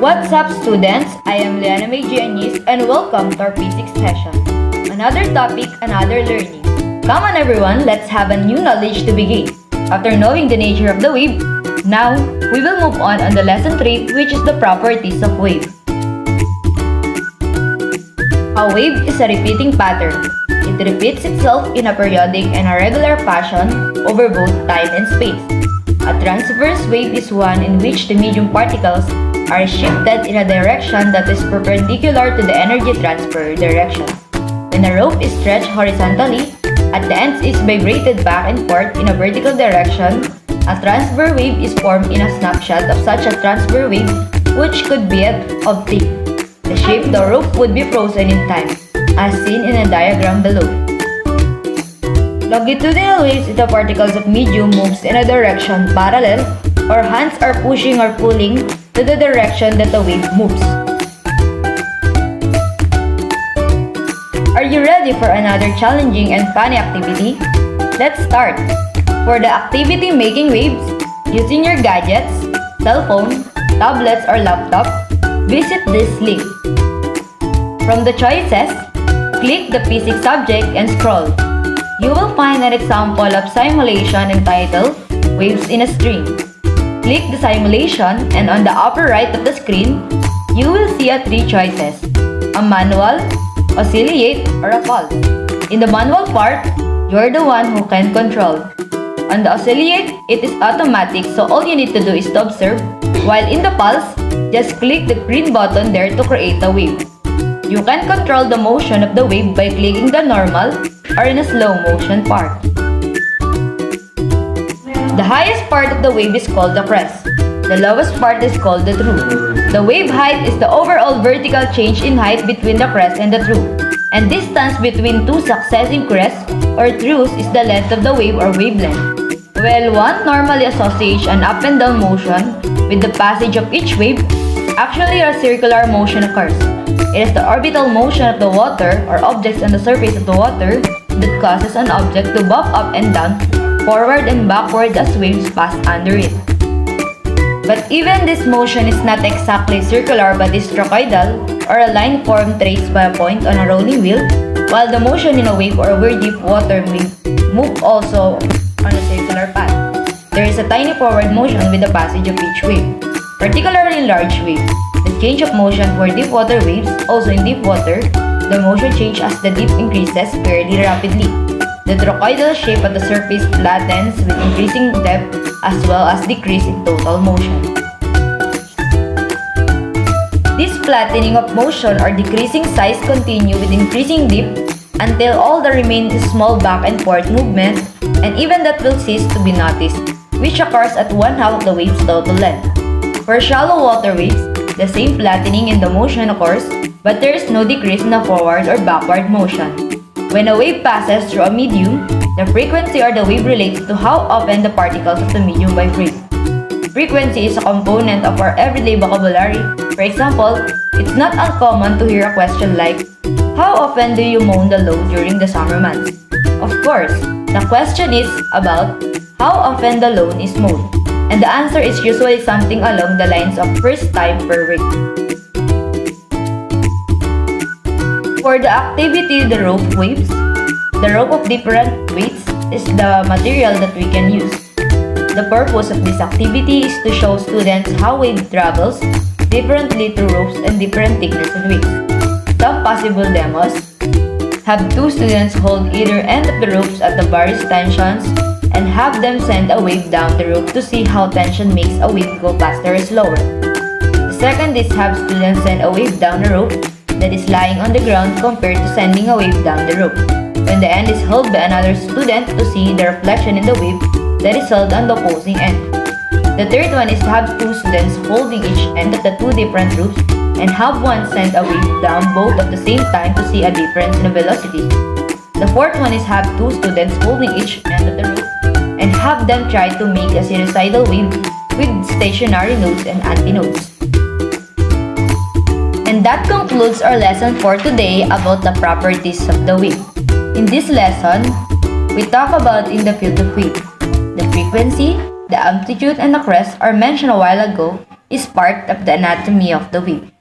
What's up, students? I am Liana May Giannis and welcome to our physics session. Another topic, another learning. Come on everyone, let's have a new knowledge to begin. After knowing the nature of the wave, now we will move on the lesson 3, which is the properties of wave. A wave is a repeating pattern. It repeats itself in a periodic and a regular fashion over both time and space. A transverse wave is one in which the medium particles are shifted in a direction that is perpendicular to the energy transfer direction. When a rope is stretched horizontally, at the ends is vibrated back and forth in a vertical direction, a transverse wave is formed in a snapshot of such a transverse wave, which could be of thick. The shape of the rope would be frozen in time, as seen in a diagram below. Longitudinal waves is the particles of medium moves in a direction parallel, or hands are pushing or pulling to the direction that the wave moves. Are you ready for another challenging and funny activity? Let's start! For the activity making waves, using your gadgets, cell phone, tablets or laptop, visit this link. From the choices, click the physics subject and scroll. You will find an example of simulation entitled Waves in a String. Click the simulation and on the upper right of the screen, you will see 3 choices: a manual, oscillate, or a pulse. In the manual part, you are the one who can control. On the oscillate, it is automatic, so all you need to do is to observe, while in the pulse, just click the green button there to create a wave. You can control the motion of the wave by clicking the normal or in a slow motion part. The highest part of the wave is called the crest. The lowest part is called the trough. The wave height is the overall vertical change in height between the crest and the trough. And distance between 2 successive crests or troughs is the length of the wave or wavelength. Well, one normally associates an up and down motion with the passage of each wave. Actually, a circular motion occurs. It is the orbital motion of the water or objects on the surface of the water that causes an object to bump up and down, forward and backward as waves pass under it. But even this motion is not exactly circular but is trochoidal, or a line form traced by a point on a rolling wheel, while the motion in a wave or over deep water may move also on a circular path. There is a tiny forward motion with the passage of each wave, particularly in large waves. The change of motion for deep water waves, also in deep water, the motion changes as the depth increases fairly rapidly. The trochoidal shape of the surface flattens with increasing depth as well as decrease in total motion. This flattening of motion or decreasing size continue with increasing depth until all the remain is small back and forth movement, and even that will cease to be noticed, which occurs at 1/2 of the wave's total length. For shallow water waves, the same flattening in the motion occurs, but there is no decrease in the forward or backward motion. When a wave passes through a medium, the frequency or the wave relates to how often the particles of the medium vibrate. Frequency is a component of our everyday vocabulary. For example, it's not uncommon to hear a question like, how often do you mow the lawn during the summer months? Of course, the question is about how often the lawn is mowed, and the answer is usually something along the lines of first time per week. For the activity, the rope waves, the rope of different weights is the material that we can use. The purpose of this activity is to show students how wave travels differently through ropes and different thickness and weights. Some possible demos: have 2 students hold either end of the ropes at the various tensions and have them send a wave down the rope to see how tension makes a wave go faster or slower. The second is have students send a wave down the rope that is lying on the ground compared to sending a wave down the rope, when the end is held by another student to see the reflection in the wave that is held on the opposing end. The third one is to have 2 students holding each end of the 2 different ropes and have one send a wave down both at the same time to see a difference in the velocity. The fourth one is have 2 students holding each end of the rope and have them try to make a sinusoidal wave with stationary nodes and antinodes. And that concludes our lesson for today about the properties of the wave. In this lesson, we talk about in the field of wave. The frequency, the amplitude, and the crest are mentioned a while ago, is part of the anatomy of the wave.